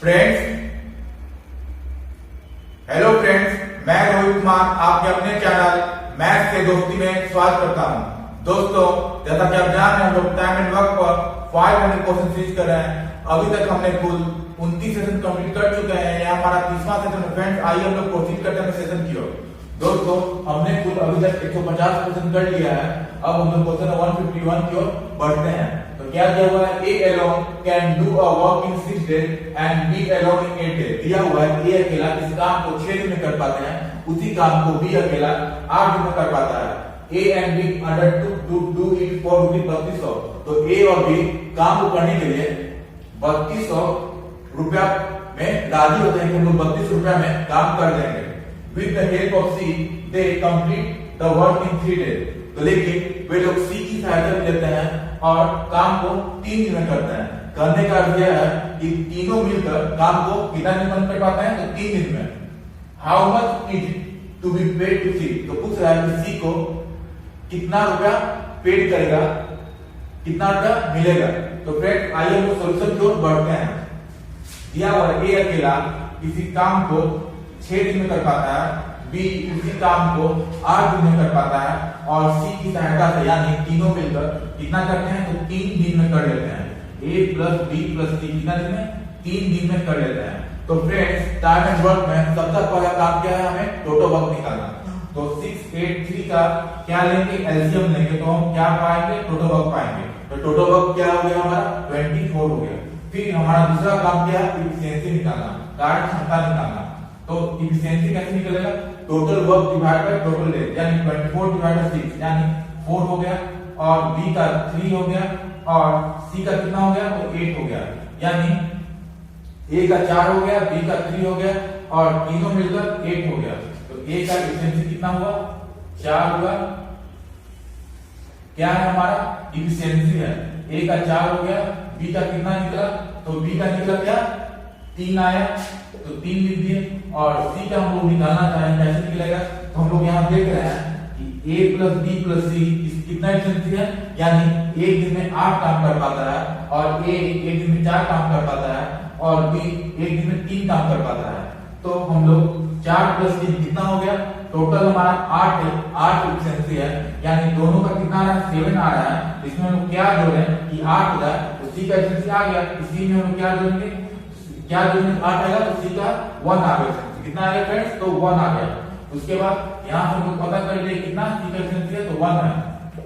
Friends, hello friends, मैं रोहित कुमार आपके अपने चैनल मैथ से दोस्ती में स्वागत करता हूं। दोस्तों, जैसा कि आप जान रहे हैं, हम लोग टाइम एंड वर्क पर 500 क्वेश्चन सीरीज कर रहे हैं। अभी तक हमने कुल 29 सेशन कंप्लीट कर चुके हैं। यह हमारा 30वां सेशन है। फ्रेंड्स, आइए हम लोग प्रोसीड करते हैं सेशन की ओर। दोस्तों, हमने कुल अभी तक 150 क्वेश्चन कर लिया है। अब हम लोग क्वेश्चन 151 की ओर बढ़ते हैं। तो क्या दिया हुआ है? A alone can do a work in 6 days and B alone in 8 days। दिया हुआ है A अकेला किसी काम को 6 दिन में कर पाते हैं, उसी काम को B अकेला 8 दिन में कर पाता है। A and B undertook to do it for ₹3200। तो A और B काम को करने के लिए 3200 रुपया में राजी होते हैं कि हम लोग 32 रुपया में काम कर देंगे। With the help of C, they complete the work in 3 days। तो लेकिन वे लोग C की सहायता लेते हैं और काम को 3 दिन में करते हैं। करने का अर्थ यह है कि तीनों मिलकर काम को कितना दिन में कर पाते हैं? तो 3 दिन में। How much is to be paid to C? तो पूछ रहा है कि सी को कितना रुपया पेड करेगा, कितना रुपया मिलेगा। तो फ्रेंड, आइए हम सॉल्यूशन की ओर बढ़ते हैं। दिया हुआ ए अकेला किसी काम को 6 दिन में कर पाता है, बी उसी काम को 8 दिन में कर पाता है और सी की सहायता से यानी तीनों मिलकर कितना करते हैं? तो 3 दिन में कर लेते हैं। ए प्लस बी प्लस सी कितना दिन में? 3 दिन में कर लेते हैं। तो फ्रेंड्स, टाइम एंड वर्क में सबसे पहला काम क्या है? हमें टोटल वर्क निकालना। तो 683 का क्या लेंगे? एलसीएम लेंगे। तो हम क्या पाएंगे? टोटल वर्क पाएंगे। तो टोटल वर्क क्या हो गया हमारा? 24 हो गया। फिर हमारा दूसरा काम क्या है? इफिशिएंसी निकालना, कार्य क्षमता निकालना। तो इफिशिएंसी कैसे निकलेगा? Total work divide by total days, यानी 24 डिवाइड बाय 6 यानी 4 हो गया, और बी का 3 हो गया, और सी का कितना हो गया? तो 8 हो गया। यानी ए का 4 हो गया, बी का 3 हो गया, और तीनों मिलकर 8 हो गया। तो ए का इफिशिएंसी कितना हुआ? 4 हुआ। क्या है हमारा? इफिशिएंसी है। ए का 4 हो गया, बी का कितना निकला? तो बी का निकला क्या? 3 आया, तो 3 लिख दिए। और सी का हम लोग निकालना चाहें, कैसे निकलेगा? तो हम लोग यहाँ देख रहे हैं कि ए प्लस बी प्लस सी कितना इफिशिएंसी है, यानी एक दिन में 8 काम कर पाता है, और ए एक दिन में 4 काम कर पाता है, और बी एक दिन में 3 काम कर पाता है। तो हम लोग 4 प्लस 3 कितना हो गया? टोटल हमारा 8 है, 8 इफिशिएंसी है, यानी दोनों का कितना आ रहा है? 7 आ रहा है। इसमें हम लोग क्या जोड़े कि 8 हो जाए, तो सी का इफिशिएंसी आ गया। इसी में हम लोग क्या जोड़ेंगे? क्या जोड़ेंगे? 8 आएगा तो सी का 1 आ गया। कितना आ गया फ्रेंड्स? तो 1 आ गया। उसके बाद यहाँ से हम लोग पता कर लिए कितना सी का इफिशिएंसी है, तो 1 है।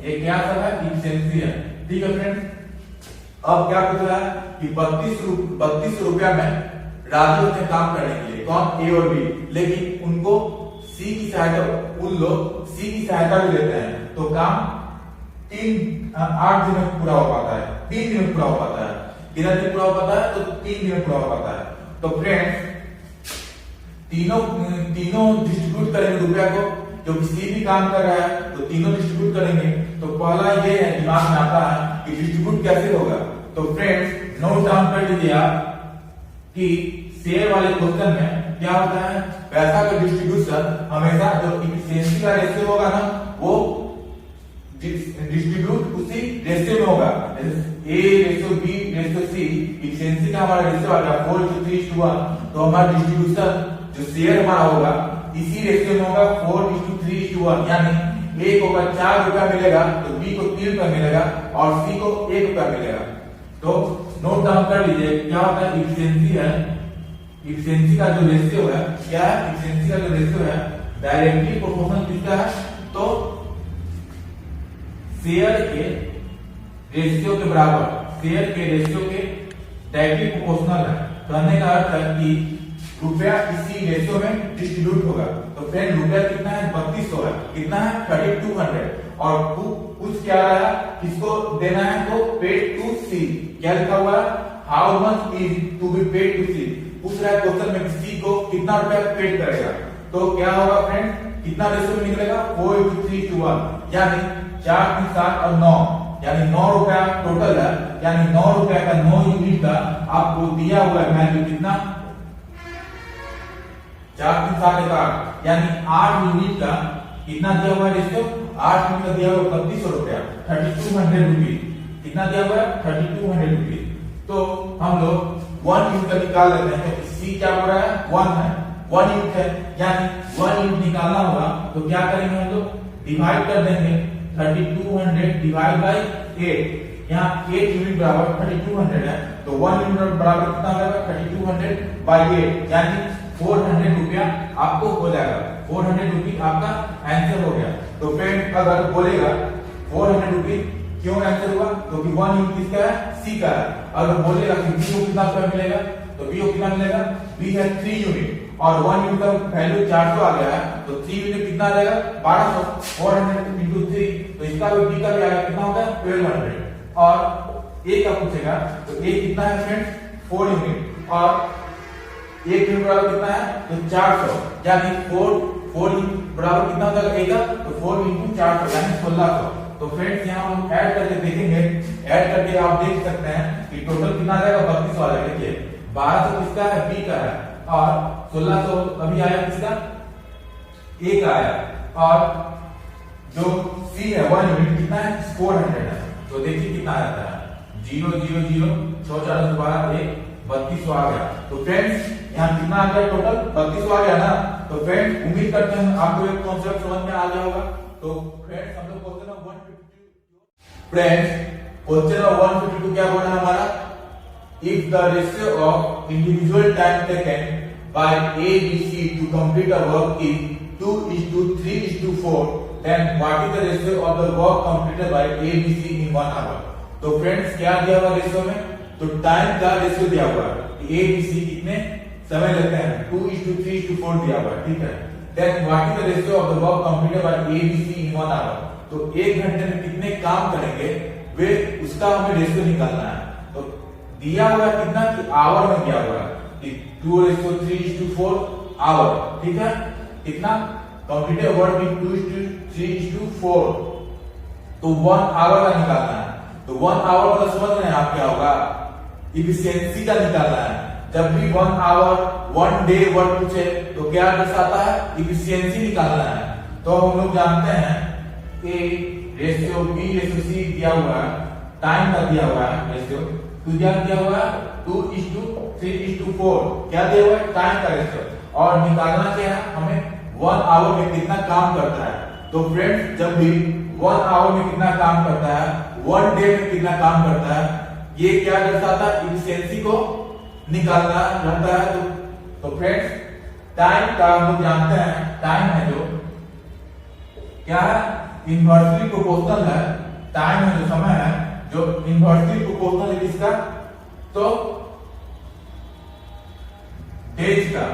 ये क्या सब है? इफिशिएंसी है। ठीक है फ्रेंड्स, अब क्या पूछ रहा है कि 32 रुपया में राजी होते हैं काम करने के लिए। कौन? ए और बी। लेकिन उनको सी की सहायता, उन लोग सी की सहायता भी लेते हैं, तो काम 8 दिन में पूरा हो पाता है, 3 दिन में पूरा हो पाता है। कितना दिन पूरा हो पाता है? तो 3 दिन में पूरा हो पाता है। तो फ्रेंड्स, तीनों डिस्ट्रीब्यूट करेंगे रुपया को, जो किसी भी काम कर रहा है तो तीनों डिस्ट्रीब्यूट करेंगे। तो पहला ये है, दिमाग में आता है कि डिस्ट्रीब्यूट कैसे होगा। तो फ्रेंड्स, नोट डाउन कर लीजिए आप कि शेयर वाले क्वेश्चन में क्या होता है? पैसा का डिस्ट्रीब्यूशन हमेशा जो इफिशिएंसी का रेशियो होगा ना, वो डिस्ट्रीब्यूट उसी रेशियो में होगा। A ratio B ratio C, efficiency का हमारा रेशियो आ गया 4:3:1। तो हमारा डिस्ट्रीब्यूशन जो शेयर हमारा होगा इसी रेशियो में होगा 4:3:1। यानी ए को अगर 4 रुपया मिलेगा तो बी को 3 रुपया मिलेगा, और सी को 1 रुपया मिलेगा। तो नोट डाउन कर लीजिए क्या होता है? इफिशिएंसी है, इफिशिएंसी का जो रेशियो है, क्या है? इफिशिएंसी का जो रेशियो है डायरेक्टली प्रोपोर्शनल किसका है? तो शेयर के रेशियो के बराबर, शेयर के रेशियो के डायरेक्टली प्रोपोर्शनल है। कहने का अर्थ है कि रुपया इसी रेशियो में डिस्ट्रीब्यूट होगा। तो फ्रेंड, रुपया कितना है? 3200 है। कितना है? 3200। और कुछ क्या रहा? किसको देना है? तो पेड टू सी। क्या लिखा हुआ है? How much is to be paid to C. पूछ रहा है क्वेश्चन में सी को कितना रुपया पेड करेगा। तो क्या होगा फ्रेंड? कितना रेशियो में निकलेगा? 4:3:1। यानी 4, 3, 7 और 9, यानी 9 रुपया टोटल है। यानी 9 रुपया का 9 यूनिट का आपको दिया हुआ है वैल्यू कितना? 4, 3, 7, 8, यानी 8 यूनिट का कितना दिया हुआ है रेशियो? 8 यूनिट का दिया हुआ 3200 रुपया, 3200 रुपीज। कितना दिया हुआ है? 3200 रुपीज। तो हम लोग 1 यूनिट का निकाल लेते हैं। तो सी क्या हो रहा है 1 है, 1 यूनिट है, यानी 1 यूनिट निकालना होगा तो क्या करेंगे हम लोग डिवाइड कर देंगे 3200 डिवाइड बाई 8। यहाँ 8 यूनिट बराबर 3200 है, तो 1 यूनिट बराबर कितना हो जाएगा 3200 बाई 8, यानी 400 रुपया आपको हो जाएगा। 400 रुपीज आपका आंसर हो गया। तो फ्रेंड अगर बोलेगा 400 रुपीज क्यों आंसर हुआ, क्योंकि 1 यूनिट किसका है सी का है। अगर बोलेगा कि बी को कितना रुपया मिलेगा, तो बी को कितना मिलेगा, बी है 3 यूनिट और 1 यूनिट का वैल्यू 400 आ गया है, तो 3 यूनिट कितना आ जाएगा 1200, 400 into 3, तो इसका भी बी का भी आएगा कितना होगा 1200। और ए का पूछेगा तो ए कितना है फ्रेंड्स 4 यूनिट और 1 यूनिट बराबर कितना है तो 400, यानी 4 बराबर कितना हो जाएगा ए का, तो 4 into 400 यानी 1600। तो फ्रेंड्स यहाँ हम ऐड करके देखेंगे, ऐड करके आप देख सकते हैं कि टोटल कितना आ जाएगा 3200 आ जाएगा। देखिए 1200 किसका है बी का है और 1600 अभी आया किसका ए का आया, और जो सी है 1 यूनिट कितना है 400 है। तो देखिए कितना आता है 0 0 0 6 4 12 1 3200 आ गया। तो फ्रेंड्स यहाँ कितना आ गया टोटल 3200 आ गया ना। तो फ्रेंड्स उम्मीद करते हैं आपको एक कॉन्सेप्ट समझ में आ गया होगा। तो फ्रेंड्स हम लोग क्वेश्चन नंबर 152 क्या बोला हमारा, if the ratio of individual time taken by A B C to complete a work is 2:3:4, then what is the ratio of the work completed by A, B, C in 1 hour? तो friends क्या दिया हुआ ratio में, तो time का ratio दिया हुआ है कि A, B, C कितने समय लेते हैं 2:3:4 दिया हुआ है, ठीक है। Then what is the ratio of the work completed by A, B, C in 1 hour? तो 1 घंटे में कितने काम करेंगे वे उसका हमें रेशियो निकालना है। तो दिया हुआ कितना कि आवर में दिया हुआ है कि 2:3:4 आवर, ठीक है। कितना कंप्लीटेड वर्क इन 2:3:4, तो 1 आवर का निकालना है। तो 1 आवर मतलब समझ रहे हैं आप क्या होगा, इफिशियंसी का निकालना है। जब भी 1 आवर 1 डे वर्क पूछे तो क्या दर्शाता है इफिशियंसी निकालना है। तो हम लोग जानते हैं कि रेशियो बी रेशियो सी दिया हुआ है, टाइम का दिया हुआ है रेशियो, तो क्या दिया हुआ है 2:3:4 क्या दिया हुआ है टाइम का रेशियो, और निकालना क्या है हमें 1 आवर में कितना काम करता है। तो फ्रेंड्स जब भी 1 आवर में कितना काम करता है, 1 डे में कितना काम करता है, ये क्या दर्शाता है इफिशियंसी को निकालना रहता है। तो फ्रेंड्स टाइम का हम लोग जानते हैं, टाइम है जो क्या है इनवर्सली प्रोपोर्शनल है, टाइम है जो समय है जो इनवर्सली प्रोपोर्शनल है किसका, तो डेज का।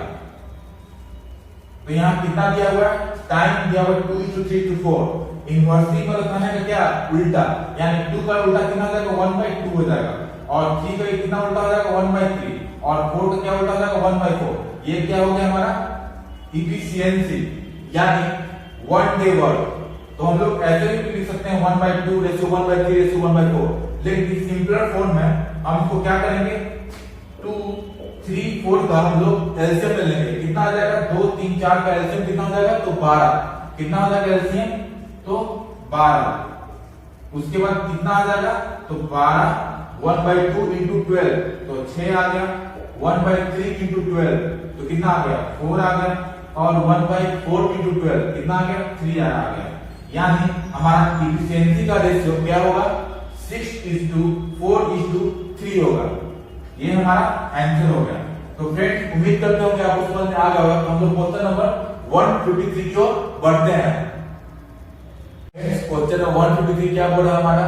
तो यहाँ कितना दिया हुआ है टाइम दिया हुआ है 2:3:4, इनवर्सली मतलब कहने का क्या उल्टा, यानी 2 का उल्टा कितना हो जाएगा 1/2 हो जाएगा, और 3 का कितना उल्टा हो जाएगा 1/3, और 4 का क्या उल्टा हो जाएगा 1/4। ये क्या हो गया हमारा इफिशियंसी, यानी 1 डे वर्क। तो हम लोग ऐसे भी लिख सकते हैं 1/2 रेशियो 1/3 रेशियो 1/4, लेकिन सिंपलर फॉर्म में हम इसको क्या करेंगे 2 3 4 का हम लोग एलसीएम ले लेंगे। कितना आ जाएगा 2 3 4 का एलसीएम कितना हो जाएगा तो 12, कितना हो जाएगा एलसीएम तो 12। उसके बाद कितना आ जाएगा तो 12 1/2 into 12 तो 6 आ गया, 1/3 into 12 तो कितना आ गया 4 आ गया, और 1/4 into 12 कितना आ गया 3 आ गया। यानी हमारा इफिशियंसी का रेशियो क्या होगा 6:4:3 होगा। ये हमारा आंसर हो गया। तो फ्रेंड्स उम्मीद करते हो कि आपको समझ में आ गया होगा। हम लोग क्वेश्चन नंबर 153 की ओर बढ़ते हैं। क्वेश्चन नंबर 153 क्या बोल रहा है हमारा,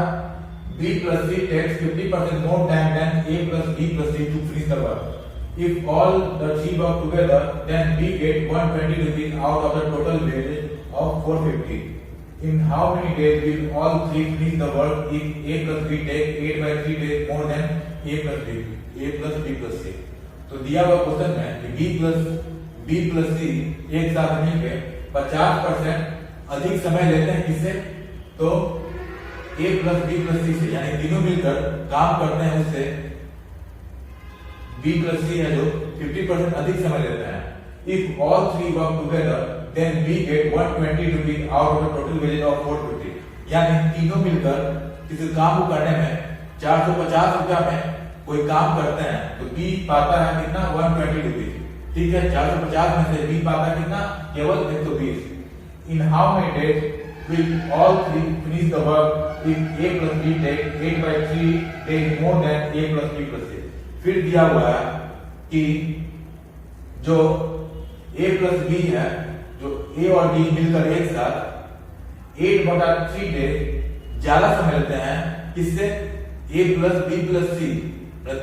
B plus C takes 50% more time than A plus B plus C to finish the work. If all the three work together, then B get 120 rupees out of the total wages of 450. In how many days will all three finish the work if A plus B take 8/3 days more than A plus B plus C? तो दिया हुआ question में कि B plus C एक साथ मिलकर 50% अधिक समय लेते हैं किससे, तो A plus B plus C से, यानी तीनों मिलकर काम करते हैं उससे B plus C है जो 50% अधिक समय लेता है। If all three work together, then we get 120 rupees out of the total wages of 450. यानी तीनों मिलकर किसी काम को करने में 450 रुपया में कोई काम करते हैं तो बी पाता है कितना 120 रुपीज, ठीक है। 450 में से बी पाता है कितना, केवल 120। In how many days will all three finish the work if a plus b take 8/3 days more than a plus b plus c। फिर दिया हुआ है कि जो a plus b है, जो a और b मिलकर एक साथ 8/3 डेज ज्यादा समय लेते हैं, किससे, a plus b plus c,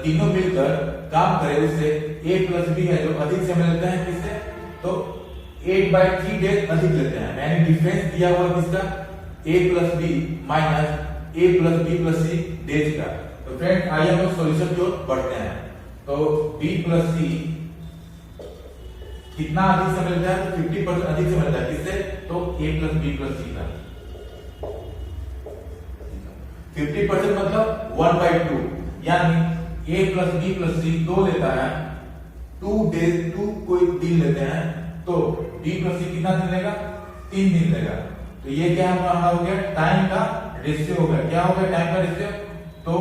तीनों मिलकर काम करे, उससे a plus b है जो अधिक समय लेते हैं, किससे, तो 8/3 डेज अधिक लेते हैं। यानी डिफरेंस दिया हुआ किसका, a plus b minus a plus b plus c days का। तो फ्रेंड आइए हम सॉल्यूशन की ओर बढ़ते हैं। तो b plus c कितना अधिक समय लेता है, तो 50% अधिक समय लेता है, किससे, तो a plus b plus c का। 50% मतलब 1/2, यानी a plus b plus c 2 लेता है, 2 डेज 2 कोई दिन लेते हैं, तो b plus c कितना दिन लेगा, 3 दिन लेगा। तो ये क्या हमारा हो गया, टाइम का रेशियो हो गया। क्या हो गया टाइम का रेशियो, तो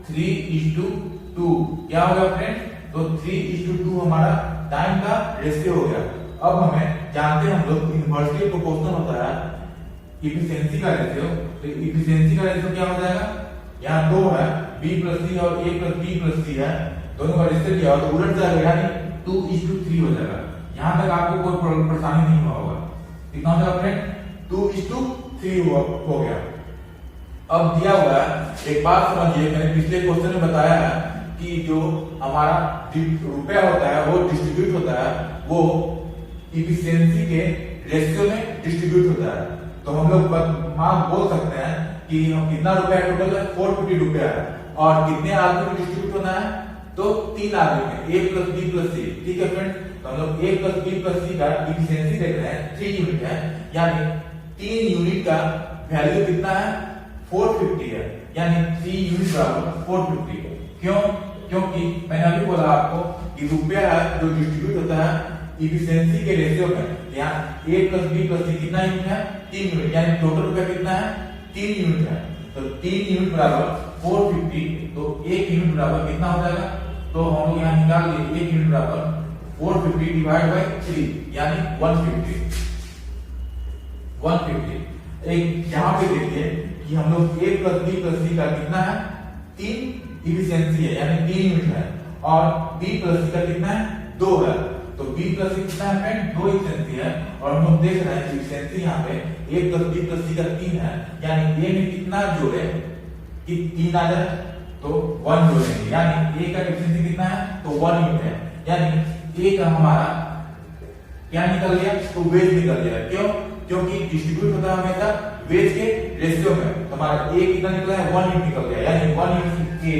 3:2 क्या हो गया फ्रेंड, तो 3:2 हमारा टाइम का रेशियो हो गया। अब हमें जानते हैं हम लोग इनवर्सली प्रोपोर्शनल होता है इफिशिएंसी का रेशियो। तो इफिशिएंसी का रेशियो क्या हो जाएगा, यहाँ 2 है, b plus c और a plus b plus c है, दोनों का रेशियो क्या हो, तो उलट जाएगा, यानी 2:3 हो जाएगा। यहां तक आपको कोई परेशानी नहीं हुआ होगा, कितना होगा फ्रेंड, 2:3 हो गया। अब दिया हुआ है, एक बात समझिए, मैंने पिछले क्वेश्चन में बताया है कि जो हमारा रुपया होता है वो डिस्ट्रीब्यूट होता है, वो इफिशिएंसी के रेशियो में डिस्ट्रीब्यूट होता है। तो हम लोग मान बोल सकते हैं कि हम कितना रुपया टोटल है, 450 रुपया है, और कितने आदमी में डिस्ट्रीब्यूट होना है, तो 3 आदमी में, a plus b plus c, ठीक है फ्रेंड। तो हम लोग a plus b plus c का इफिशिएंसी देख रहे हैं, 3 यूनिट है, यानी 3 यूनिट का वैल्यू कितना है, 450 है, यानी 3 यूनिट बराबर 450। क्यों, क्योंकि मैंने अभी बोला आपको कि रुपया है जो डिस्ट्रीब्यूट होता है इफिशिएंसी के रेशियो में। यहाँ a plus b plus c कितना यूनिट है, 3 यूनिट, यानी टोटल रुपया कितना है, 3 यूनिट है। तो 3 यूनिट बराबर 450, तो 1 यूनिट बराबर कितना हो जाएगा, तो हम लोग यहाँ निकाल लिए 1 यूनिट बराबर 450 डिवाइड बाय 3, यानी 150। एक यहाँ पे देखिए कि हम लोग a plus b plus c का कितना है, 3 इफिशिएंसी है, यानी 3 यूनिट है, और b plus c का कितना है, 2 है। तो b plus c कितना है फ्रेंड, 2 इफिशिएंसी है, और हम लोग देख रहे हैं इफिशिएंसी यहाँ पे a plus b plus c का 3 है, यानी a में कितना जोड़े कि 3 आ जाए, तो 1 जोड़ेंगे, यानी a का इफिशिएंसी कितना है, तो 1 यूनिट है, यानी a का हमारा क्या निकल गया, तो वेज निकल गया। क्यों, क्योंकि डिस्ट्रीब्यूट होता है हमेशा वेज के रेशियो में। तो हमारा a कितना निकला है, 1 यूनिट निकल गया, यानी 1 यूनिट a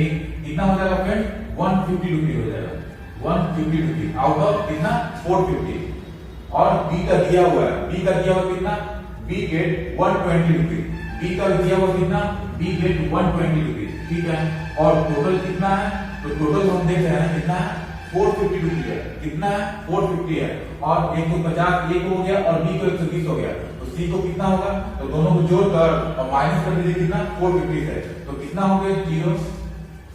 कितना हो जाएगा फ्रेंड, 150 रुपये हो जाएगा, 150 रुपये आउट ऑफ कितना, 450। और b का दिया हुआ है, b का दिया हुआ कितना, b गेट 120 रुपये, b का दिया हुआ कितना, b गेट 120 रुपये, ठीक है। और टोटल कितना है, तो टोटल हम देख रहे हैं कितना है, 450 रुपये है, कितना है, 450 है, और 150 एक हो गया और b को 120 हो गया, तो c को कितना होगा, तो दोनों को जोड़कर और माइनस कर दीजिए, कितना, 450 है, तो कितना हो गया, 0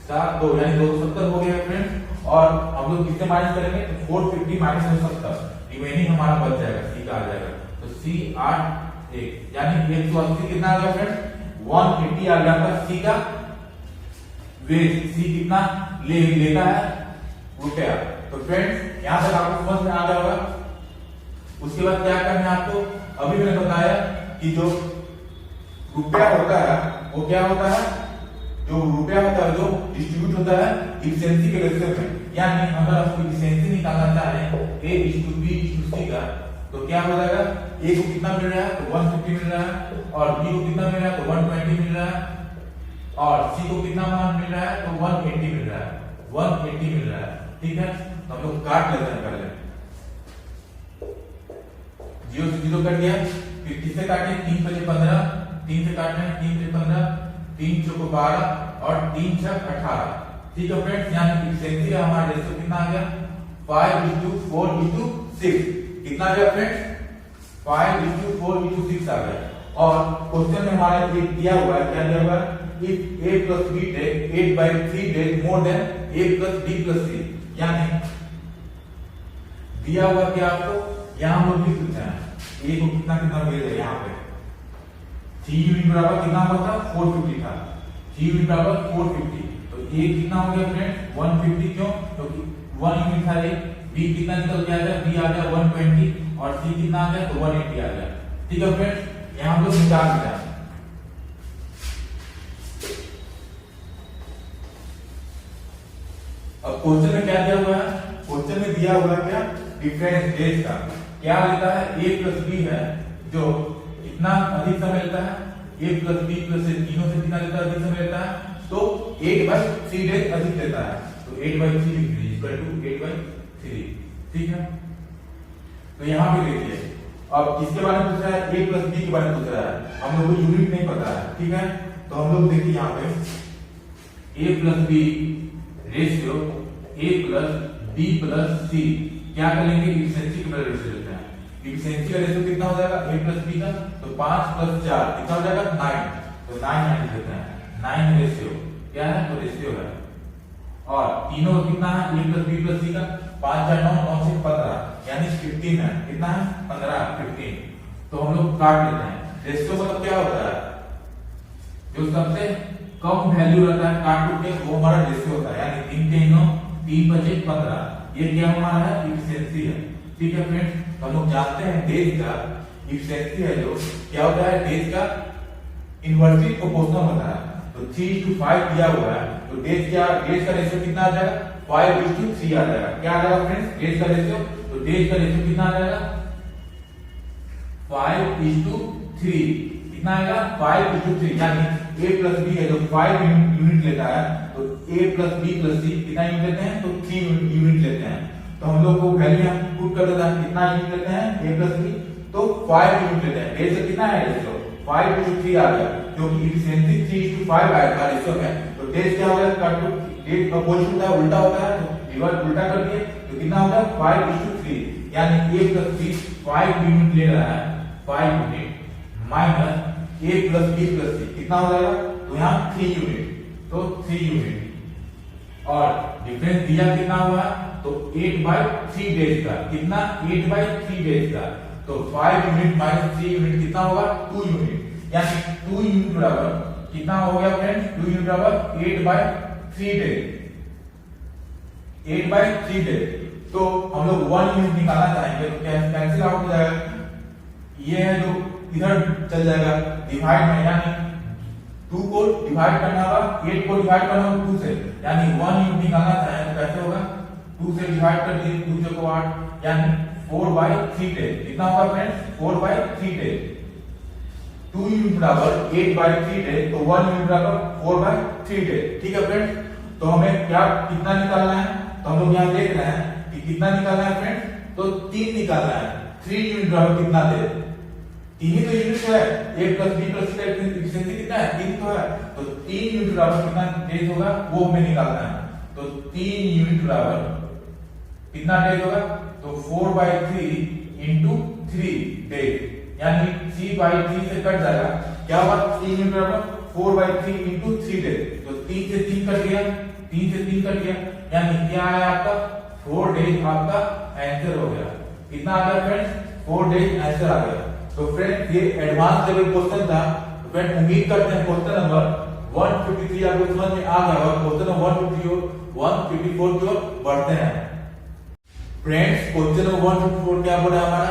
7 2, यानी 270 हो गया फ्रेंड। और हम लोग किससे माइनस करेंगे, तो 450 माइनस 270, रिमेनिंग हमारा बच जाएगा, c का आ जाएगा, तो c 8 1, यानी 180 कितना आ गया फ्रेंड, 180 आ गया था c का वेज। c कितना लेता है, रुपया। तो फ्रेंड्स यहाँ तक आपको समझ में आ गया होगा। उसके बाद क्या करना है आपको, अभी मैंने बताया कि जो रुपया होता है वो क्या होता है, जो रुपया होता है जो डिस्ट्रीब्यूट होता है इफिशिएंसी के रेशियो में। यानी अगर आपको इफिशिएंसी निकालना चाहें a:b:c का, तो क्या हो जाएगा, a को कितना मिल रहा है, तो 150 मिल रहा है, और b को कितना मिल रहा है, तो 120 मिल रहा है, और c को कितना मान मिल रहा है, तो 180 मिल रहा है, 180 मिल रहा है, ठीक है। तो हम लोग काट लेते हैं पहले, 0 से 0 कट गया, फिर किससे काटे, 3 5 15, 3 से काटना है, 3 से 15, 3 चौक 12 और 3 छक 18, ठीक है फ्रेंड्स। यानी इफिशिएंसी का हमारा रेशियो कितना आ गया, 5:4:6, कितना आ गया फ्रेंड्स, 5:4:6 आ गया। और क्वेश्चन में हमारा दिया हुआ है, क्या दिया हुआ है, if a plus b take 8/3 days more than a A plus B plus C, यानी दिया हुआ क्या आपको, यहां हम लोग लिख सकते हैं ए को कितना कितना मिल है, यहाँ पे 3 यूनिट बराबर कितना हुआ था 450 था, 3 यूनिट बराबर 450, तो ए कितना हो गया फ्रेंड 150, क्यों, क्योंकि 1 यूनिट था ए, बी कितना निकल के आ गया, बी आ गया 120 और सी कितना आ गया तो 180 आ गया। ठीक है फ्रेंड, यहां हम लोग निकाल देते हैं। अब क्वेश्चन में क्या दिया हुआ है, क्वेश्चन में दिया हुआ है क्या, डिफरेंस डेज का क्या लेता है, ए प्लस बी है जो कितना अधिक समय लेता है, ए प्लस बी प्लस सी तीनों से कितना लेता है, अधिक समय लेता है, तो 8/3 डेज अधिक लेता है, तो 8/3 इक्वल टू 8/3। ठीक है, तो यहां पे देखिए अब किसके बारे में पूछ रहा है, ए प्लस बी के बारे में पूछ रहा है, हम लोग को यूनिट नहीं पता है। ठीक है, तो हम लोग देखिए यहाँ पे ए plus B ratio A plus B plus सी क्या करेंगे, इफिशिएंसी के बारे में लेते हैं। इफिशिएंसी का रेशियो कितना हो जाएगा ए प्लस बी का, तो 5 + 4 कितना हो जाएगा 9, तो 9 यहाँ लिख देते हैं, 9 रेशियो क्या है, तो रेशियो है। और तीनों कितना है, ए प्लस बी प्लस सी का 5 × 9 9 से 15 यानी 15 है, कितना है 15 तो हम लोग काट लेते हैं। रेशियो मतलब क्या होता है, जो सबसे कम वैल्यू रहता है काट के वो हमारा रेशियो होता है, यानी 3 × 9 3 × 15, ये क्या हमारा है, इफिशिएंसी है। ठीक है फ्रेंड्स, हम लोग जानते हैं डेज का इफिशिएंसी है जो क्या होता है, डेज का इनवर्सली प्रोपोर्शनल होता है, तो 3:5 दिया हुआ है, तो डेज का रेशियो कितना आ जाएगा 5:3 आ जाएगा। क्या आ जाएगा फ्रेंड्स, डेज का रेशियो, तो डेज का रेशियो कितना आ जाएगा 5:3, कितना आएगा 5:3, यानी a प्लस बी है जो 5 यूनिट लेता है, तो a plus B plus C कितना यूनिट लेते हैं, तो 3 यूनिट लेते हैं। तो हम लोग को वैल्यू हम पुट कर देते हैं, कितना यूनिट लेते हैं a प्लस बी, तो 5 यूनिट लेते हैं। रेशियो कितना है, रेशियो 5:3 आ गया, क्योंकि इफिशिएंसी 3:5 आया था रेशियो में, तो डेज क्या होगा, डेज अपोजिट होता है, उल्टा होता है, तो रिवर्स उल्टा कर दिए, तो कितना होगा 5:3, यानी a प्लस बी 5 यूनिट ले रहा है, 5 unit minus a plus B plus C कितना हो जाएगा, तो यहाँ 3 यूनिट, तो 3 यूनिट और डिफरेंस दिया कितना हुआ, तो 8/3 डेज का, कितना 8/3 डेज का, तो 5 यूनिट माइनस 3 यूनिट कितना होगा 2 यूनिट, यानी 2 यूनिट बराबर कितना हो गया फ्रेंड्स, 2 यूनिट बराबर 8/3 डेज, 8/3 डेज। तो हम लोग 1 यूनिट निकालना चाहेंगे, तो कैंसिल आउट हो जाएगा, ये है जो इधर चल जाएगा डिवाइड में, यानी 2 को डिवाइड करना होगा, 8 को डिवाइड करना होगा 2 से, यानी 1 यूनिट निकालना चाहे तो कैसे होगा, 2 से डिवाइड कर दिए, 2 से को 8, यानी 4/3 डेज, कितना होगा फ्रेंड्स 4/3 डेज। 2 यूनिट बराबर 8/3 डेज, तो 1 यूनिट बराबर 4/3 डेज। ठीक है फ्रेंड्स, तो हमें क्या कितना निकालना है, तो हम लोग यहाँ देख रहे हैं कि कितना निकालना है फ्रेंड्स, तो 3 निकालना है। 3 यूनिट बराबर कितना दे, 3 ही तो यूनिट है, a प्लस बी प्लस सी का इफिशिएंसी कितना है 3 तो है, तो 3 यूनिट बराबर कितना डेज होगा वो हमें निकालना है, तो 3 यूनिट बराबर कितना डेज होगा, तो 4/3 × 3 डेज, यानी 3/3 से कट जाएगा, क्या होगा 3 यूनिट बराबर 4/3 × 3 डेज, तो 3 से 3 कट गया, 3 से 3 कट गया, यानी क्या आया आपका 4 डेज, आपका आंसर हो गया। कितना आ गया फ्रेंड्स 4 डेज आंसर आ गया। तो फ्रेंड ये एडवांस लेवल क्वेश्चन था, तो फ्रेंड उम्मीद करते हैं क्वेश्चन नंबर 153 आपको समझ में आ गया और क्वेश्चन नंबर 154 की ओर बढ़ते हैं। फ्रेंड्स क्वेश्चन नंबर 154 क्या बोला हमारा,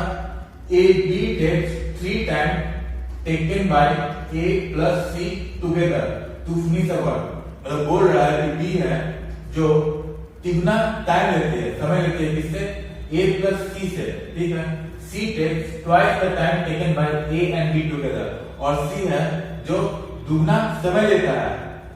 a b takes 3 time taken by a plus c together to finish a work, मतलब बोल रहा है कि b है जो कितना टाइम लेती है, समय लेती है, किससे a plus c से। ठीक है, C takes twice the time taken by A and B together, और C है जो दुगना समय लेता है,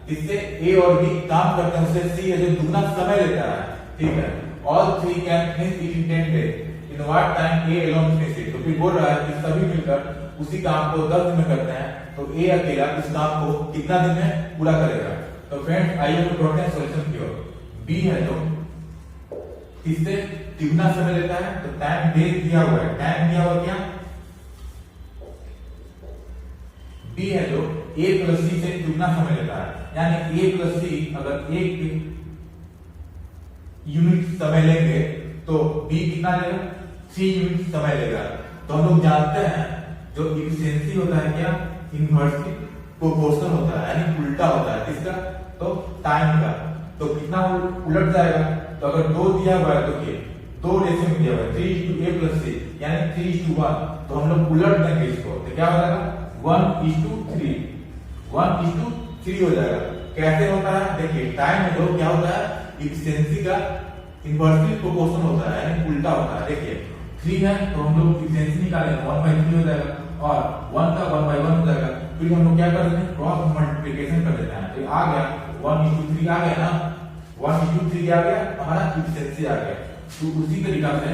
इससे A और B काम करते हैं, उससे C है जो दुगना समय लेता है। ठीक है, all three can finish it in 10 days, in what time A alone finish it, तो फिर बोल रहा है कि सभी मिलकर उसी काम को 10 दिन में करते हैं, तो A अकेला उस काम को कितना दिन में पूरा करेगा। तो फ्रेंड्स आइए हम बढ़ते हैं सॉल्यूशन की ओर। B है जो किससे तिगुना समय लेता है, तो टाइम डेज दिया हुआ है, टाइम दिया हुआ क्या B है जो A प्लस C से तिगुना समय लेता है, यानी A प्लस C अगर 1 यूनिट समय लेंगे तो बी कितना लेगा, 3 यूनिट समय लेगा। तो हम लोग जानते हैं जो इफिशियंसी होता है क्या, इनवर्सली प्रोपोर्शनल होता है, यानी उल्टा होता है किसका, तो टाइम का। तो कितना उलट जाएगा, तो अगर 2 दिया हुआ है तो ये 2 रेशियो में दिया हुआ है 3:a+c यानी 3:1, तो हम लोग उलट देंगे इसको तो क्या हो जाएगा 1:3, 1:3 हो जाएगा। कैसे होता है देखिए, टाइम में जो क्या होता है इफिशियंसी का इनवर्सली प्रोपोर्शनल होता है, यानी उल्टा होता है। देखिए 3 है तो हम लोग इफिशियंसी निकालेंगे 1/3 हो जाएगा और 1 का 1/1 हो जाएगा। फिर हम लोग क्या कर देते हैं, क्रॉस मल्टीप्लिकेशन कर देते हैं। तो आ गया 1:3 आ गया ना, 1:3 आ गया, हमारा इफिशियंसी आ गया। तो उसी तरीका से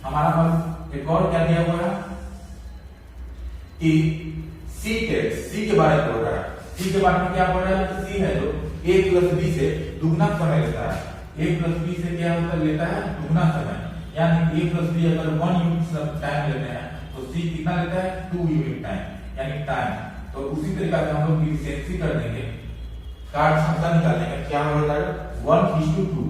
हमारा पास एक और क्या दिया हुआ है कि सी के बारे में बोल रहा है। सी के बारे में क्या बोल रहा है, सी है जो a+b से दुगना समय लेता है। a+b से क्या होता लेता है, दुगना समय, यानी a+b अगर 1 यूनिट टाइम लेते हैं तो सी कितना लेता है 2 यूनिट टाइम, यानी टाइम। तो उसी तरीका से हम लोग इफिशियंसी कर देंगे, कार्य क्षमता निकालने का क्या हो जाएगा 1:2,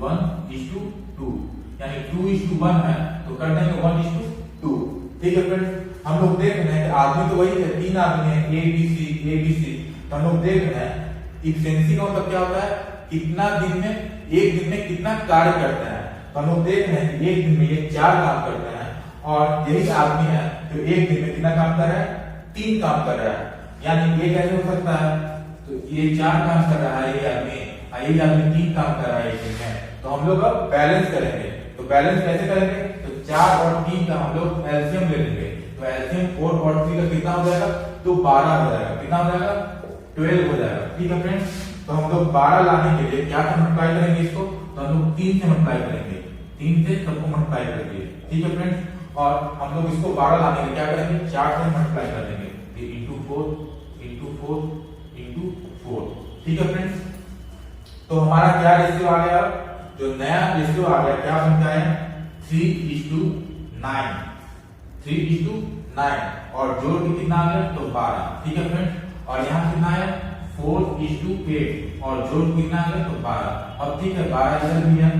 1:2 यानी 2:1 है तो कर देंगे 1:2। ठीक है फ्रेंड्स, हम लोग देख रहे हैं कि आदमी तो वही है, 3 आदमी है ABC। तो हम लोग देख रहे हैं इफिशियंसी का मतलब क्या होता है, कितना दिन में, एक दिन में कितना कार्य करते हैं। तो हम लोग देख रहे हैं कि एक दिन में ये 4 काम करते हैं और यही आदमी है जो एक दिन में कितना काम कर रहा है, 3 काम कर रहा है। यानी ये कैसे हो सकता है, तो ये 4 काम कर रहा है ये आदमी 3 काम कर रहा है एक दिन में। तो हम लोग अब बैलेंस करेंगे। तो बैलेंस कैसे करेंगे, तो 4 और 3 का हम लोग एलसीएम ले लेंगे। तो एलसीएम 4 और 3 का कितना हो जाएगा, तो 12 हो जाएगा। कितना हो जाएगा 12 हो जाएगा। ठीक है फ्रेंड्स, तो हम लोग 12 लाने के लिए क्या मल्टीप्लाई करेंगे इसको, तो हम लोग 3 से मल्टीप्लाई करेंगे, 3 से सबको मल्टीप्लाई करेंगे। ठीक है फ्रेंड्स, और हम लोग इसको 12 लाने के लिए क्या करेंगे, 4 से मल्टीप्लाई कर देंगे, इंटू 4 इंटू 4 इंटू 4। ठीक है फ्रेंड्स, तो हमारा क्या रेशियो आ गया, जो नया रेशियो आ गया क्या बनता है 3:9, 3:9 और जोड़ के कितना आ गया तो 12। ठीक है फ्रेंड्स, और यहाँ कितना है 4:8 और जोड़ कितना आ गया तो 12। अब ठीक है 12 इधर भी है,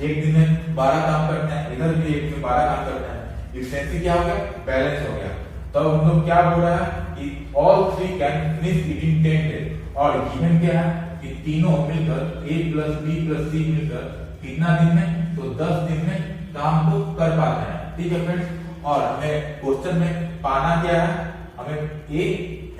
एक दिन में 12 काम करते हैं, इधर भी एक दिन में 12 काम करते हैं। इफिशियंसी क्या हो गया, बैलेंस हो गया। तब हम लोग क्या बोल रहा है कि all 3 can finish it in 10 days, और गिवन क्या है कि तीनों मिलकर a+b+c मिलकर कितना दिन में, तो 10 दिन में काम को कर पाते हैं। ठीक है फ्रेंड्स, और हमें क्वेश्चन में पाना क्या है, हमें ए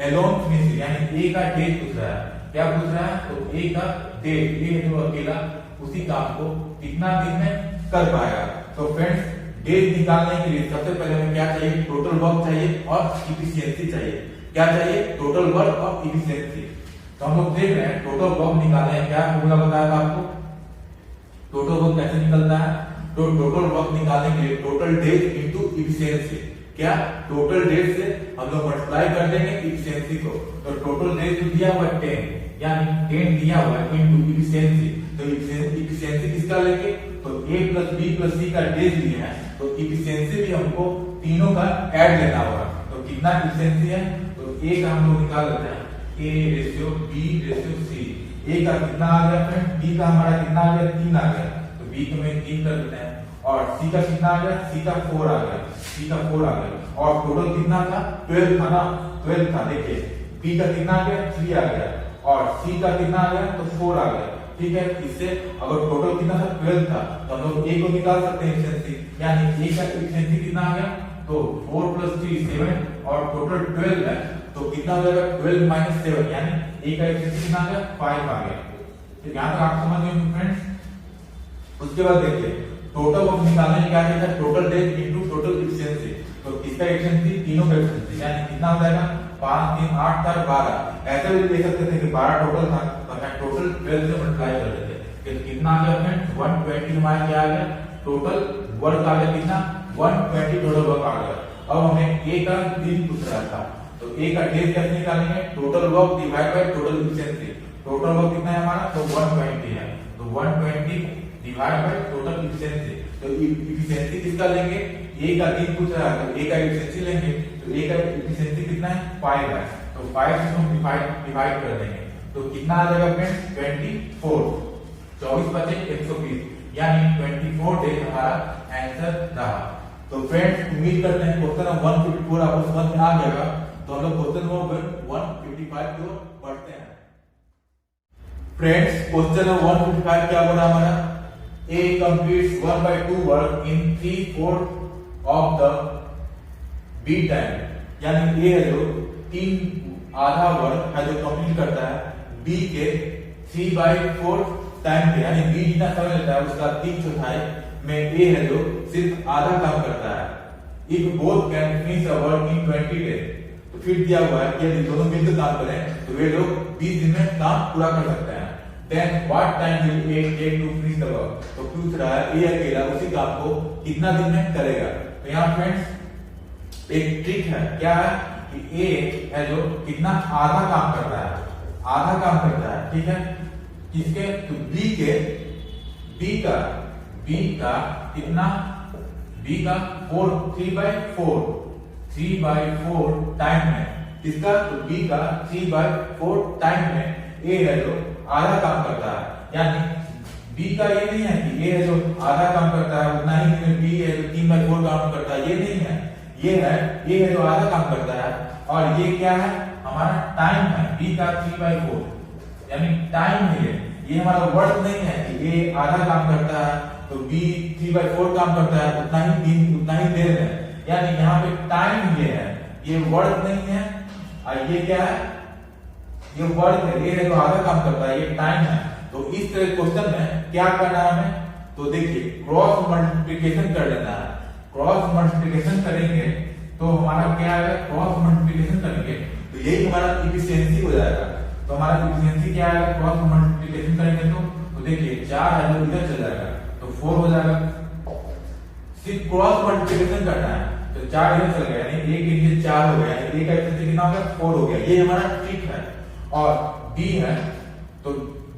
एलोन फिनिश यानी ए का डेट पूछ रहा है। क्या पूछ रहा है, तो ए का डेट, ये जो अकेला उसी काम को कितना दिन में कर पाएगा। तो फ्रेंड्स, डेट निकालने के लिए सबसे पहले हमें क्या चाहिए, टोटल वर्क चाहिए और इफिशियंसी चाहिए। क्या चाहिए, टोटल वर्क और इफिशियंसी। तो हम लोग देख रहे हैं टोटल वर्क निकालने हैं, क्या फॉर्मूला बताया था आपको, टोटल वर्क कैसे निकलता है, तो टोटल वर्क निकालने के लिए टोटल डेज इनटू इफिशियंसी, क्या टोटल डेज से हम लोग मल्टीप्लाई कर देंगे इफिशियंसी को। तो टोटल डेज दिया हुआ है 10, यानी 10 दिया हुआ है इनटू इफिशियंसी। तो इफिशियंसी किसका लेंगे, तो a+b+c का डेज लिया है, तो इफिशियंसी भी हमको तीनों का ऐड लेना होगा। तो कितना इफिशियंसी है, तो a का हम लोग निकाल लेते हैं, a:b:c। a का कितना आ गया फ्रेंड, b का हमारा कितना आ गया 3 आ गया, तो b को मैं 3 कर देते हैं। और c का कितना आ गया, c का 4 आ गया, c का 4 आ गया। और टोटल कितना था 12 था ना, 12 था। देखिए b का कितना आ गया 3 आ गया और c का कितना आ गया तो 4 आ गया। ठीक है, इससे अगर टोटल कितना था 12 था तो हम लोग a को निकाल सकते हैं इफिशियंसी, यानी a का इफिशियंसी कितना आ गया, तो 4 + 3 7 और टोटल 12 है, तो कितना हो जाएगा 12 - 7, यानी a का इफिशियंसी कितना आ गया 5 आ गया। तो यहां तक आप समझ गए फ्रेंड्स। उसके बाद देखिए टोटल वर्क निकालने क्या कहता है, total days into total efficiency. तो किसका इफिशियंसी, तीनों का इफिशियंसी, यानी कितना हो जाएगा 5 3 8 4 12। ऐसे भी देख सकते थे कि 12 टोटल था, तो मैं टोटल 12 से मल्टीप्लाई कर देते, तो कितना आ गया फ्रेंड्स 120 हमारा क्या आ गया, टोटल वर्क आ गया कितना 120 टोटल वर्क आ गया। अब हमें a का दिन पूछ रहा था, तो a का डेज कैसे निकालेंगे, total work divide by total efficiency. Total work कितना है हमारा, तो 120 है, तो 120 डिवाइड बाय टोटल इफिशियंसी। तो इफिशियंसी किसका लेंगे, a का दिन पूछ रहा है, तो a का इफिशियंसी लेंगे, तो a का इफिशियंसी कितना है 5 है, तो 5 से हम डिवाइड कर देंगे, तो कितना आ जाएगा फ्रेंड्स 24। 24 बचे 120, यानी 24 डेज हमारा आंसर रहा। तो फ्रेंड्स उम्मीद करते हैं क्वेश्चन नंबर 154 आपको समझ में आ जाएगा। तो हम लोग क्वेश्चन नंबर 155 को पढ़ते हैं। फ्रेंड्स क्वेश्चन नंबर 155 क्या बोला हमारा, A completes 1/2 work in 3/4 of the B time, यानी A है जो 3 आधा वर्क है जो कंप्लीट करता है B के 3/4 टाइम पे, यानी B जितना समय लेता है उसका 3/4 में A है जो सिर्फ आधा काम करता है। If both can finish a work in 20 days, तो फिर दिया हुआ है कि यदि दोनों मिलकर काम करें तो वे लोग 20 दिन में काम पूरा कर सकते हैं। Then what time will A take to finish the work? तो पूछ रहा है A अकेला उसी काम को कितना दिन में करेगा। तो यहाँ फ्रेंड्स एक ट्रिक है, क्या है कि A है जो कितना आधा काम करता है, आधा काम करता है, ठीक है किसके, तो B का कितना, B का 3/4 टाइम में, किसका, तो B का 3/4 टाइम में A है जो आधा काम करता है। यानी B का ये नहीं है कि A है जो आधा काम करता है उतना ही दिन B है जो 3/4 काम करता है, ये नहीं है, ये है A है जो आधा काम करता है और ये क्या है हमारा टाइम है, B का 3/4 यानी टाइम है, ये हमारा वर्क नहीं है कि A आधा काम करता है तो B 3/4 काम करता है उतना ही दिन उतना ही देर में, यानी यहाँ पे टाइम ये है, ये वर्क नहीं है और ये क्या है, ये वर्क है, ये है जो आधा काम करता है, ये टाइम है। तो इस तरह क्वेश्चन में क्या करना है हमें, तो देखिए क्रॉस मल्टीप्लिकेशन कर लेना है। क्रॉस मल्टीप्लिकेशन करेंगे तो हमारा क्या आएगा, क्रॉस मल्टीप्लिकेशन करेंगे तो यही हमारा इफिशियंसी हो जाएगा। तो हमारा इफिशियंसी क्या आएगा, क्रॉस मल्टीप्लिकेशन करेंगे तो देखिए 4 है जो इधर चल जाएगा तो 4 हो जाएगा। सिर्फ क्रॉस मल्टीप्लिकेशन करना है तो 4 इधर चल गया यानी A के लिए 4 हो गया, यानी A का इफिशियंसी कितना हो गया, 4 हो गया, ये हमारा ट्रिक है। और B है तो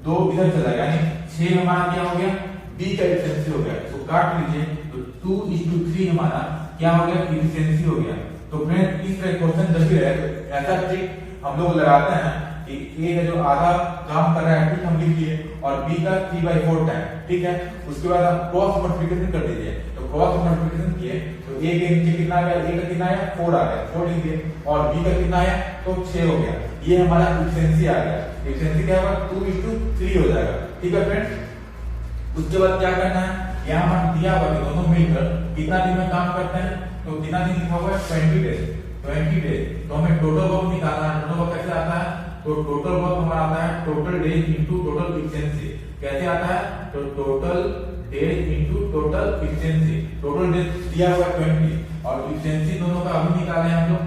2 इधर चला गया यानी 6 हमारा क्या हो गया, B का इफिशियंसी हो गया, तो काट लीजिए तो 2:3 हमारा क्या हो गया, इफिशियंसी हो गया। तो फ्रेंड इस तरह क्वेश्चन जब भी रहे तो ऐसा ट्रिक हम लोग लगाते हैं कि A है जो आधा काम कर रहा है, ठीक हम लिख लिए, और B का 3/4 टाइम, ठीक है। उसके बाद आप क्रॉस मल्टीप्लिकेशन कर दीजिए, तो क्रॉस मल्टीप्लिकेशन किए तो A के नीचे कितना आ गया, A का कितना आया 4 आ गया, 4 लीजिए, और B का कितना आया तो 6 हो गया, ये हमारा इफिशियंसी आ गया। इफिशियंसी क्या होगा, 2:3 हो जाएगा, ठीक है फ्रेंड्स। उसके बाद क्या करना है, यहाँ हम दिया हुआ कि दोनों मिलकर कितना दिन में काम करते हैं, तो कितना दिन लिखा हुआ है 20 डेज। तो हमें टोटल वर्क निकालना है। टोटल वर्क कैसे आता है, तो टोटल वर्क हमारा आता है total days into total efficiency. कैसे आता है, तो total days into total efficiency. Total days दिया हुआ है 20 और इफिशियंसी दोनों का अभी निकाले हम लोग,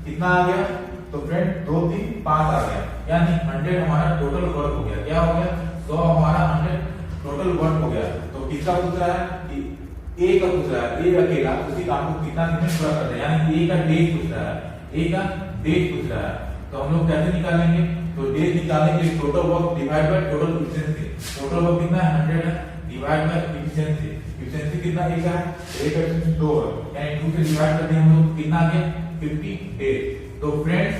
कितना आ गया, तो फ्रेंड 2 3 5 आ गया, यानी 100 हमारा टोटल वर्क हो गया। क्या हो गया, 100 हमारा 100 टोटल वर्क हो गया। तो किसका पूछ रहा है कि A का पूछ रहा है, A अकेला उसी काम को कितना दिन में पूरा करता है, यानी A का डेज पूछ रहा है, A का डेज पूछ रहा है। तो हम लोग कैसे निकालेंगे, तो डेज निकालने के लिए total work divide by total efficiency. Total work कितना है 100 है, डिवाइड बाय इफिशियंसी। इफिशियंसी कितना A का है, A का इफिशियंसी 2 है, यानी 2 से डिवाइड करते हैं हम लोग, कितना आ गया 50 डेज। तो फ्रेंड्स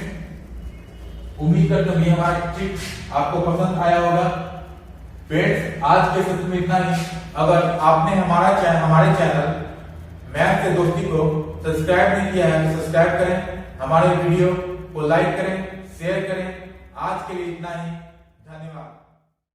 उम्मीद करते हैं हमारा ट्रिक आपको पसंद आया होगा। फ्रेंड्स आज के सत्र में इतना ही। अगर आपने हमारे चैनल मैथ से दोस्ती को सब्सक्राइब नहीं किया है तो सब्सक्राइब करें, हमारे वीडियो को लाइक करें, शेयर करें। आज के लिए इतना ही, धन्यवाद।